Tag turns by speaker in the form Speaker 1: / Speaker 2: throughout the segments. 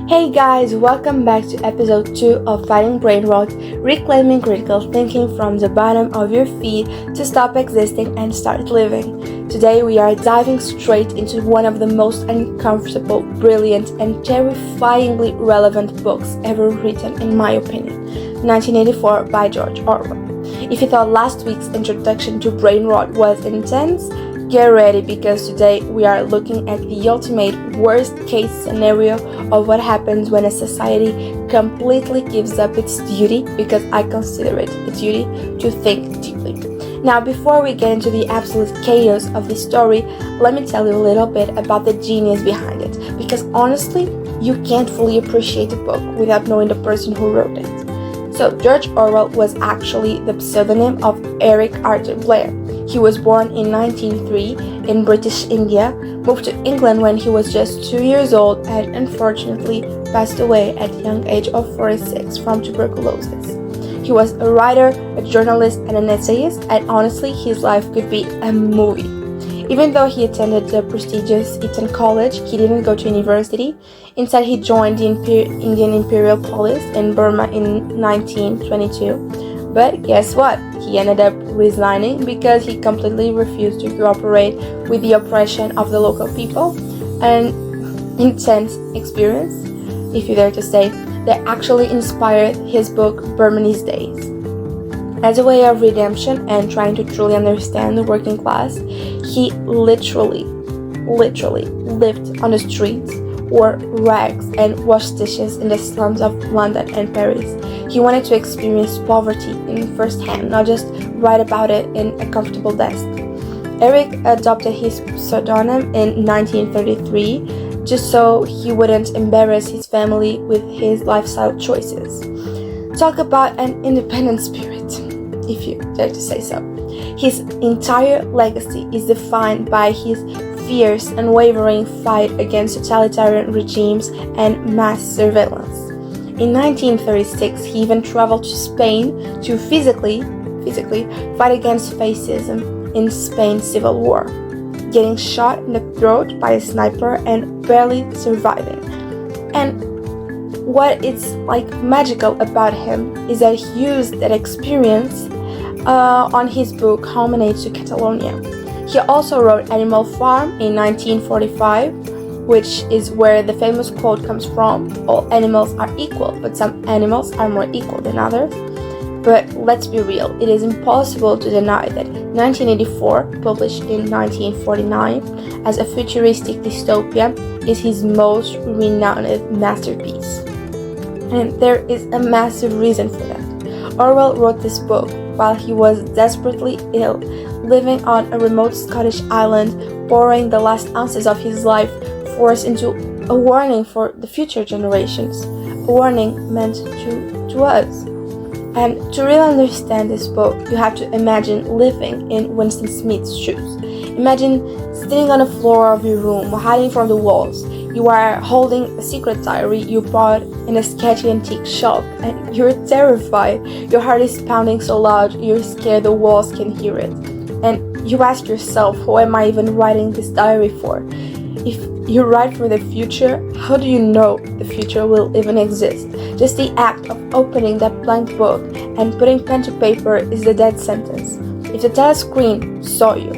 Speaker 1: Hey guys, welcome back to episode 2 of Fighting Brainrot, reclaiming critical thinking from the bottom of your feet to stop existing and start living. Today we are diving straight into one of the most uncomfortable, brilliant, and terrifyingly relevant books ever written in my opinion, 1984 by George Orwell. If you thought last week's introduction to Brainrot was intense, get ready because today we are looking at the ultimate worst case scenario of what happens when a society completely gives up its duty, because I consider it a duty, to think deeply. Now, before we get into the absolute chaos of this story, let me tell you a little bit about the genius behind it, because honestly, you can't fully appreciate a book without knowing the person who wrote it. So, George Orwell was actually the pseudonym of Eric Arthur Blair. He was born in 1903 in British India, moved to England when he was just 2 years old, and unfortunately passed away at the young age of 46 from tuberculosis. He was a writer, a journalist, and an essayist, and honestly, his life could be a movie. Even though he attended the prestigious Eton College, he didn't go to university. Instead, he joined the Indian Imperial Police in Burma in 1922. But guess what? He ended up resigning because he completely refused to cooperate with the oppression of the local people. An intense experience, if you dare to say, that actually inspired his book Burmese Days. As a way of redemption and trying to truly understand the working class, he literally lived on the streets, wore rags, and washed dishes in the slums of London and Paris. He wanted to experience poverty in first hand, not just write about it in a comfortable desk. Eric adopted his pseudonym in 1933 just so he wouldn't embarrass his family with his lifestyle choices. Talk about an independent spirit, if you dare to say so. His entire legacy is defined by his fierce, unwavering fight against totalitarian regimes and mass surveillance. In 1936, he even traveled to Spain to physically fight against fascism in Spain's civil war, getting shot in the throat by a sniper and barely surviving. And what is magical about him is that he used that experience on his book Homage to Catalonia. He also wrote Animal Farm in 1945, which is where the famous quote comes from: all animals are equal, but some animals are more equal than others. But let's be real, it is impossible to deny that 1984, published in 1949 as a futuristic dystopia, is his most renowned masterpiece. And there is a massive reason for that. Orwell wrote this book while he was desperately ill, living on a remote Scottish island, pouring the last ounces of his life force into a warning for the future generations, a warning meant to us. And to really understand this book, you have to imagine living in Winston Smith's shoes. Imagine sitting on the floor of your room, hiding from the walls. You are holding a secret diary you bought in a sketchy antique shop, and you're terrified. Your heart is pounding so loud, you're scared the walls can hear it. And you ask yourself, who am I even writing this diary for? If you write for the future, how do you know the future will even exist? Just the act of opening that blank book and putting pen to paper is the death sentence. If the telescreen saw you,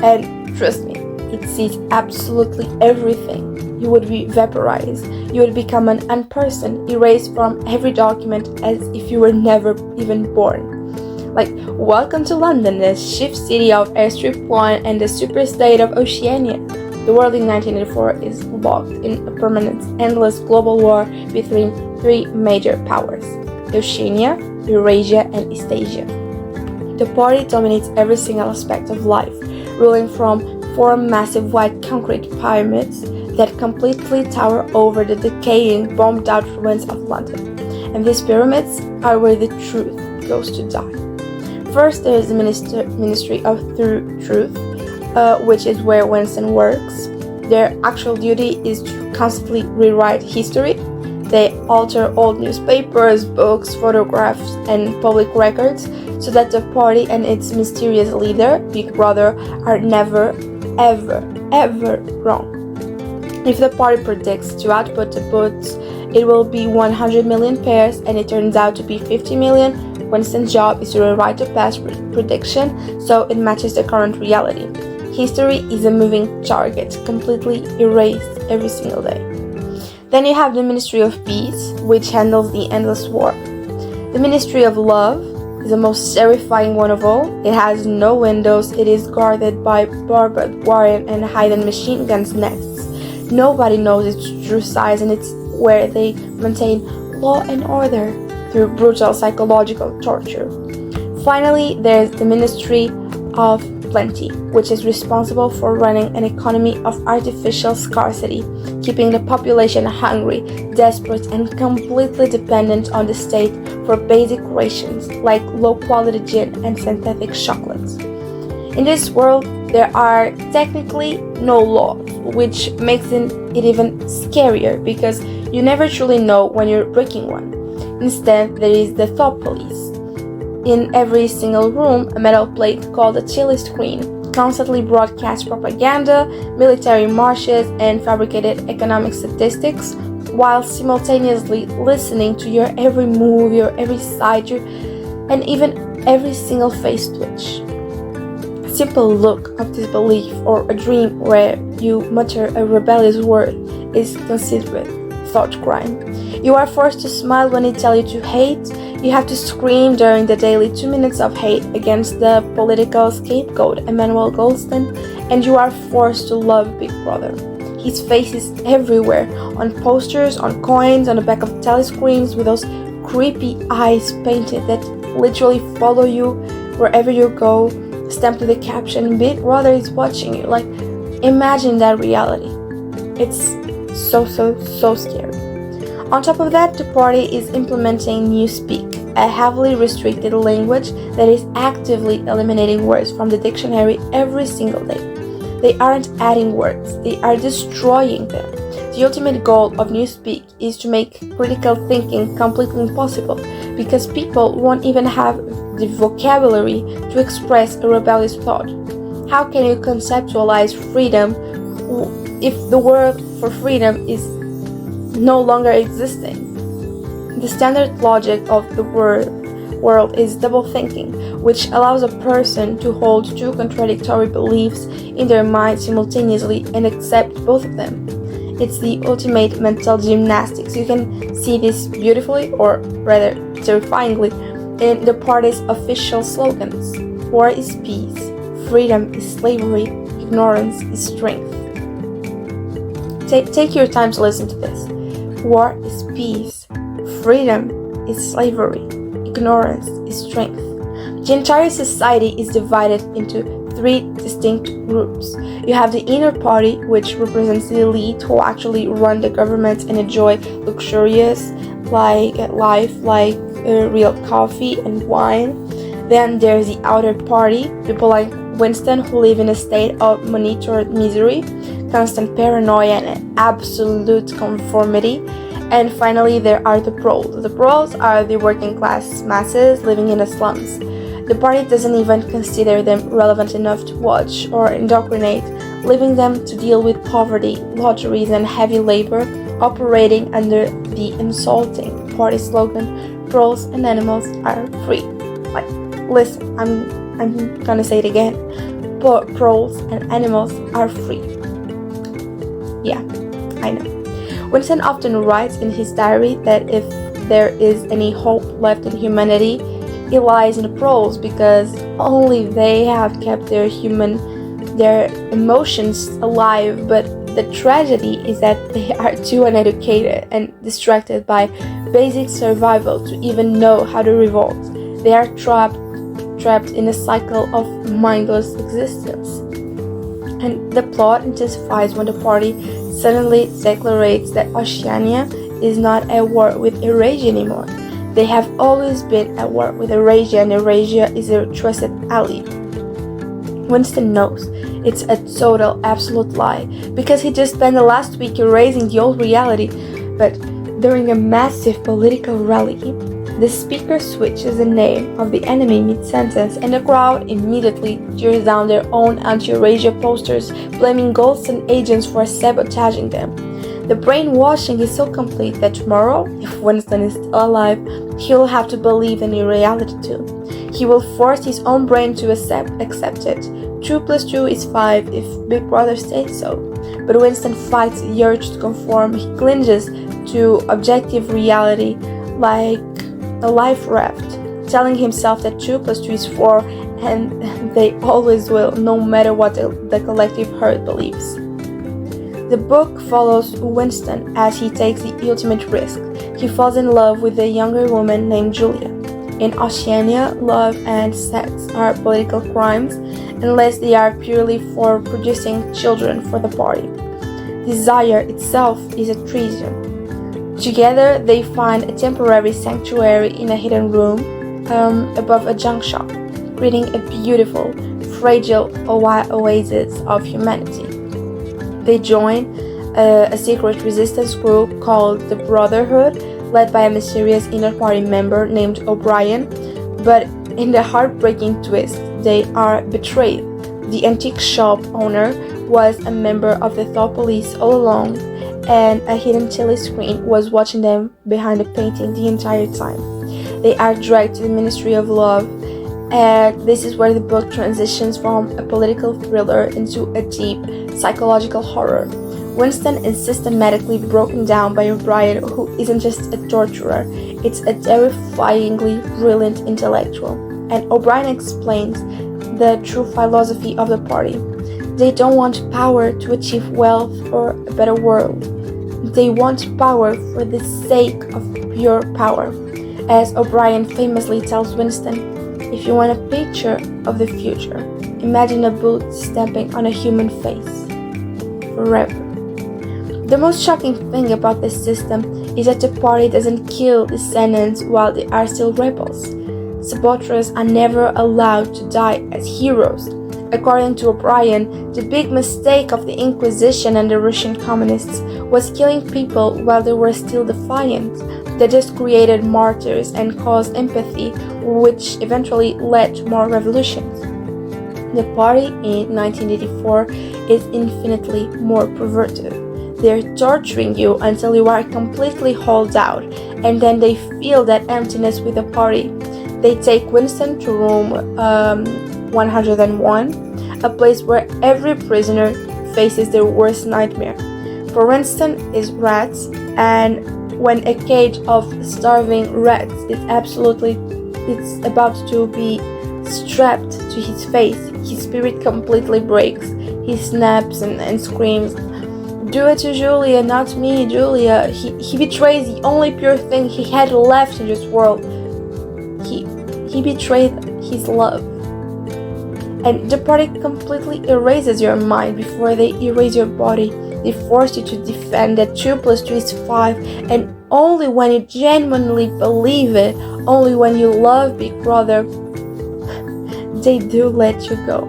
Speaker 1: and trust me, it sees absolutely everything, you would be vaporized. You would become an unperson, erased from every document as if you were never even born. Welcome to London, the shift city of Airstrip 1 and the superstate of Oceania. The world in 1984 is locked in a permanent, endless global war between three major powers: Oceania, Eurasia, and Eastasia. The party dominates every single aspect of life, ruling from 4 massive white concrete pyramids that completely tower over the decaying, bombed-out ruins of London. And these pyramids are where the truth goes to die. First, there is the Ministry of Truth, which is where Winston works. Their actual duty is to constantly rewrite history. They alter old newspapers, books, photographs, and public records so that the party and its mysterious leader, Big Brother, are never, ever wrong. If the party predicts to output the books it will be 100 million pairs and it turns out to be 50 million, Winston's job is to rewrite the past prediction so it matches the current reality. History is a moving target, completely erased every single day. Then you have the Ministry of Peace, which handles the endless war. The Ministry of Love is the most terrifying one of all. It has no windows, it is guarded by barbed wire and hidden machine guns nests. Nobody knows its true size, and it's where they maintain law and order through brutal psychological torture. Finally, there's the Ministry of Plenty, which is responsible for running an economy of artificial scarcity, keeping the population hungry, desperate, and completely dependent on the state for basic rations like low-quality gin and synthetic chocolates. In this world, there are technically no laws, which makes it even scarier because you never truly know when you're breaking one. Instead, there is the thought police. In every single room, a metal plate called a telescreen constantly broadcasts propaganda, military marches, and fabricated economic statistics, while simultaneously listening to your every move, your every side, and even every single face twitch. A simple look of disbelief or a dream where you mutter a rebellious word is considered thought crime. You are forced to smile when they tell you to hate. You have to scream during the daily 2 minutes of hate against the political scapegoat Emmanuel Goldston, and you are forced to love Big Brother. His face is everywhere, on posters, on coins, on the back of telescreens, with those creepy eyes painted that literally follow you wherever you go, stamped with the caption, Big Brother is watching you. Like, imagine that reality. It's so scary. On top of that, the party is implementing Newspeak, a heavily restricted language that is actively eliminating words from the dictionary every single day. They aren't adding words, they are destroying them. The ultimate goal of Newspeak is to make critical thinking completely impossible, because people won't even have the vocabulary to express a rebellious thought. How can you conceptualize freedom if the word for freedom is no longer existing? The standard logic of the world is double thinking, which allows a person to hold two contradictory beliefs in their mind simultaneously and accept both of them. It's the ultimate mental gymnastics. You can see this beautifully, or rather terrifyingly, in the party's official slogans. War is peace, freedom is slavery, ignorance is strength. Take your time to listen to this. War is peace, freedom is slavery, ignorance is strength. The entire society is divided into three distinct groups. You have the inner party, which represents the elite who actually run the government and enjoy luxurious life like real coffee and wine. Then there's the outer party, people like Winston who live in a state of monitored misery, constant paranoia and absolute conformity. And finally, there are the proles. The proles are the working class masses living in the slums. The party doesn't even consider them relevant enough to watch or indoctrinate, leaving them to deal with poverty, luxuries, and heavy labor, operating under the insulting party slogan, "Proles and animals are free." Like, listen, I'm gonna say it again. Proles and animals are free. Yeah, I know. Winston often writes in his diary that if there is any hope left in humanity, it lies in the proles, because only they have kept their emotions alive. But the tragedy is that they are too uneducated and distracted by basic survival to even know how to revolt. They are trapped in a cycle of mindless existence. And the plot intensifies when the party suddenly declares that Oceania is not at war with Eurasia anymore. They have always been at war with Eurasia, and Eurasia is their trusted ally. Winston knows it's a total, absolute lie, because he just spent the last week erasing the old reality. But during a massive political rally, the speaker switches the name of the enemy mid-sentence, and the crowd immediately tears down their own anti-Eurasia posters, blaming Goldston agents for sabotaging them. The brainwashing is so complete that tomorrow, if Winston is still alive, he will have to believe the new reality too. He will force his own brain to accept it. 2 plus 2 is 5 if Big Brother says so. But Winston fights the urge to conform. He clinges to objective reality like a life raft, telling himself that 2 plus 2 is 4 and they always will, no matter what the collective herd believes. The book follows Winston as he takes the ultimate risk. He falls in love with a younger woman named Julia. In Oceania, love and sex are political crimes unless they are purely for producing children for the party. Desire itself is a treason. Together, they find a temporary sanctuary in a hidden room above a junk shop, creating a beautiful, fragile oasis of humanity. They join a secret resistance group called the Brotherhood, led by a mysterious inner party member named O'Brien, but in the heartbreaking twist, they are betrayed. The antique shop owner was a member of the thought police all along, and a hidden telescreen was watching them behind a painting the entire time. They are dragged to the Ministry of Love, and this is where the book transitions from a political thriller into a deep psychological horror. Winston is systematically broken down by O'Brien, who isn't just a torturer, it's a terrifyingly brilliant intellectual. And O'Brien explains the true philosophy of the party. They don't want power to achieve wealth or a better world. They want power for the sake of pure power. As O'Brien famously tells Winston, if you want a picture of the future, imagine a bullet stamping on a human face. Forever. The most shocking thing about this system is that the party doesn't kill descendants while they are still rebels. Saboteurs are never allowed to die as heroes. According to O'Brien, the big mistake of the Inquisition and the Russian communists was killing people while they were still defiant. They just created martyrs and caused empathy, which eventually led to more revolutions. The party in 1984 is infinitely more perverted. They're torturing you until you are completely hauled out, and then they feel that emptiness with the party. They take Winston to room 101, a place where every prisoner faces their worst nightmare. For Winston is rats, and when a cage of starving rats is about to be strapped to his face, his spirit completely breaks. He snaps and screams, "Do it to Julia, not me, Julia." He betrays the only pure thing he had left in this world. He betrayed his love. And the party completely erases your mind before they erase your body. They force you to defend that 2 plus 2 is 5, and only when you genuinely believe it, only when you love Big Brother, they do let you go.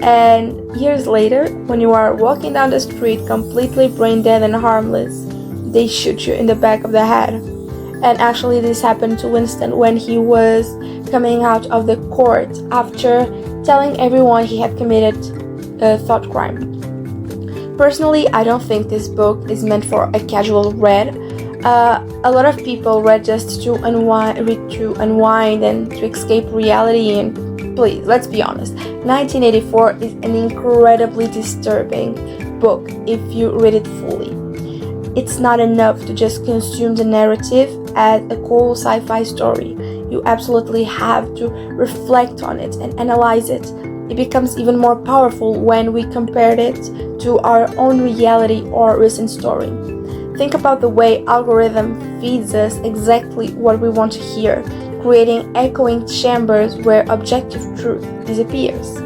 Speaker 1: And years later, when you are walking down the street completely brain dead and harmless, they shoot you in the back of the head. And actually this happened to Winston when he was coming out of the court after telling everyone he had committed a thought crime. Personally, I don't think this book is meant for a casual read. A lot of people read just to unwind and to escape reality, and please, let's be honest, 1984 is an incredibly disturbing book if you read it fully. It's not enough to just consume the narrative as a cool sci-fi story. You absolutely have to reflect on it and analyze it. It becomes even more powerful when we compare it to our own reality or recent story. Think about the way algorithm feeds us exactly what we want to hear, creating echoing chambers where objective truth disappears.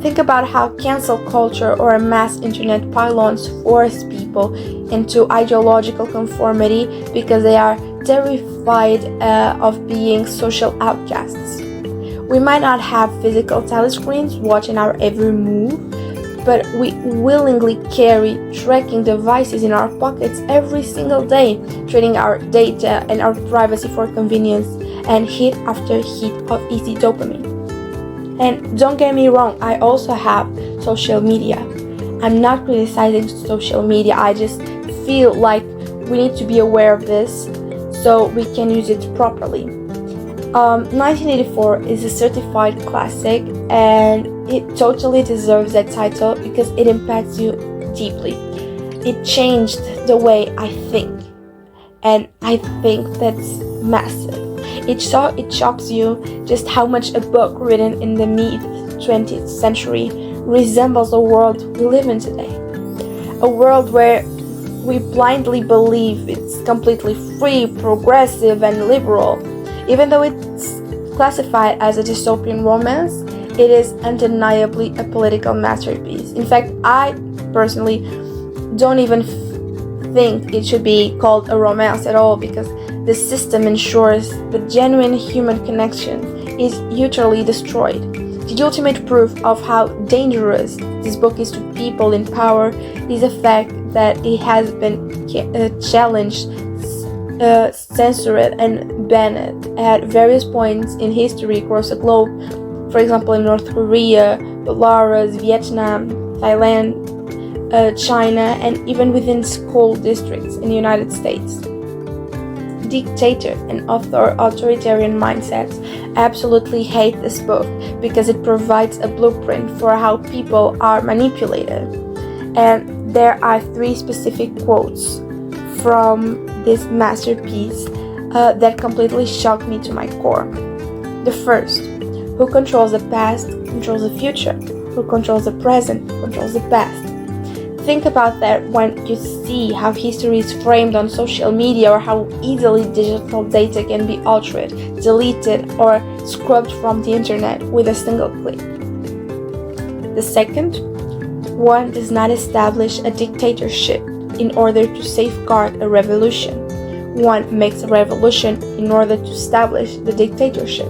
Speaker 1: Think about how cancel culture or mass internet pylons force people into ideological conformity because they are terrified of being social outcasts. We might not have physical telescreens watching our every move, but we willingly carry tracking devices in our pockets every single day, trading our data and our privacy for convenience and hit after hit of easy dopamine. And don't get me wrong, I also have social media. I'm not criticizing social media, I just feel like we need to be aware of this so we can use it properly. 1984 is a certified classic, and it totally deserves that title because it impacts you deeply. It changed the way I think, and I think that's massive. It shocks you just how much a book written in the mid-20th century resembles the world we live in today. A world where we blindly believe it's completely free, progressive, and liberal. Even though it's classified as a dystopian romance, it is undeniably a political masterpiece. In fact, I personally don't even think it should be called a romance at all, because the system ensures the genuine human connection is utterly destroyed. The ultimate proof of how dangerous this book is to people in power is the fact that it has been challenged, censored, and banned at various points in history across the globe. For example, in North Korea, Belarus, Vietnam, Thailand, China, and even within school districts in the United States. Dictator and authoritarian mindsets absolutely hate this book because it provides a blueprint for how people are manipulated. And there are 3 specific quotes from this masterpiece that completely shocked me to my core. The first: who controls the past controls the future. Who controls the present controls the past. Think about that when you see how history is framed on social media, or how easily digital data can be altered, deleted, or scrubbed from the internet with a single click. The second: one does not establish a dictatorship in order to safeguard a revolution. One makes a revolution in order to establish the dictatorship.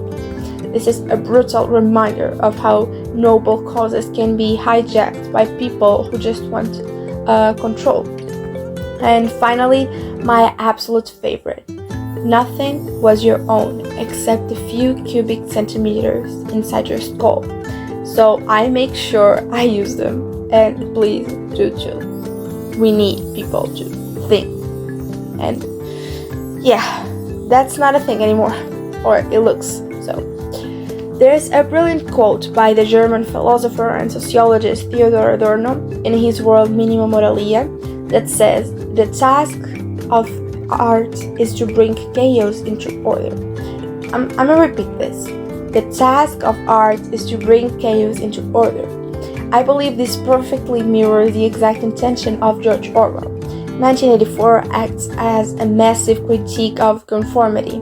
Speaker 1: This is a brutal reminder of how noble causes can be hijacked by people who just want control. And finally, my absolute favorite: nothing was your own except a few cubic centimeters inside your skull. So I make sure I use them, and please do too. We need people to think. And yeah, that's not a thing anymore, or it looks so. There's a brilliant quote by the German philosopher and sociologist Theodor Adorno in his work Minima Moralia that says, "The task of art is to bring chaos into order." I'm gonna repeat this. The task of art is to bring chaos into order. I believe this perfectly mirrors the exact intention of George Orwell. 1984 acts as a massive critique of conformity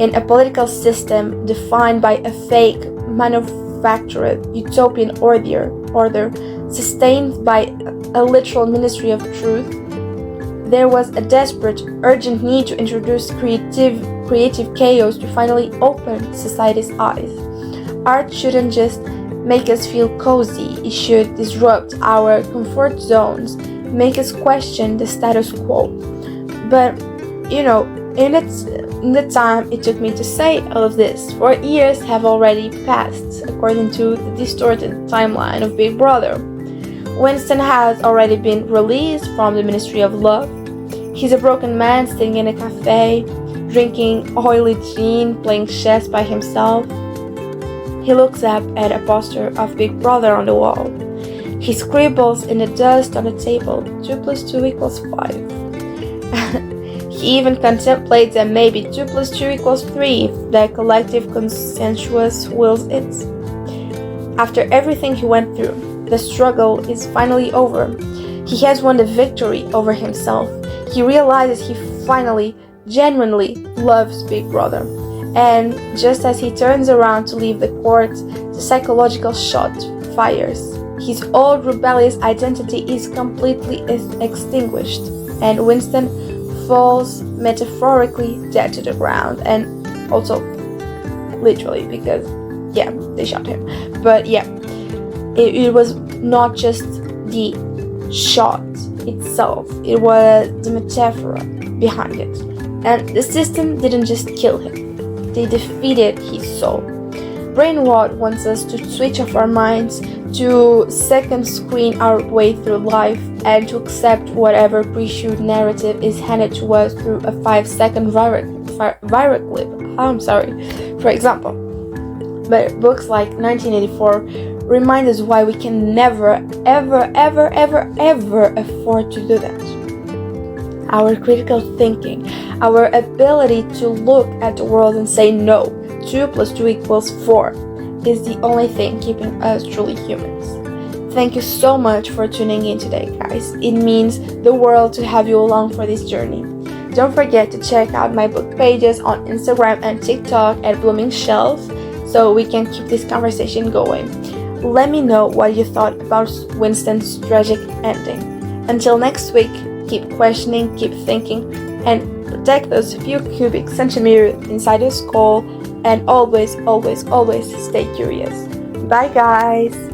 Speaker 1: in a political system defined by a fake, manufactured utopian order sustained by a literal ministry of truth. There was a desperate, urgent need to introduce creative chaos to finally open society's eyes. Art shouldn't just make us feel cozy, it should disrupt our comfort zones, make us question the status quo. But, in the time it took me to say all of this, 4 years have already passed, according to the distorted timeline of Big Brother. Winston has already been released from the Ministry of Love. He's a broken man sitting in a cafe, drinking oily gin, playing chess by himself. He looks up at a poster of Big Brother on the wall. He scribbles in the dust on the table, 2 + 2 = 5. He even contemplates that maybe 2 + 2 = 3 if the collective consensus wills it. After everything he went through, the struggle is finally over. He has won the victory over himself. He realizes he finally, genuinely loves Big Brother. And just as he turns around to leave the court, the psychological shot fires. His old rebellious identity is completely extinguished, and Winston falls metaphorically dead to the ground, and also literally because, they shot him. But it was not just the shot itself, it was the metaphor behind it. And the system didn't just kill him, they defeated his soul. Brainrot wants us to switch off our minds, to second screen our way through life and to accept whatever pre-shoot narrative is handed to us through a 5-second viral clip. I'm sorry, for example. But books like 1984 remind us why we can never, ever, ever, ever, ever afford to do that. Our critical thinking, our ability to look at the world and say no, 2 + 2 = 4, is the only thing keeping us truly humans. Thank you so much for tuning in today, guys. It means the world to have you along for this journey. Don't forget to check out my book pages on Instagram and TikTok at Blooming Shelf so we can keep this conversation going. Let me know what you thought about Winston's tragic ending. Until next week, keep questioning, keep thinking, and protect those few cubic centimeters inside your skull, and always, always, always stay curious. Bye, guys!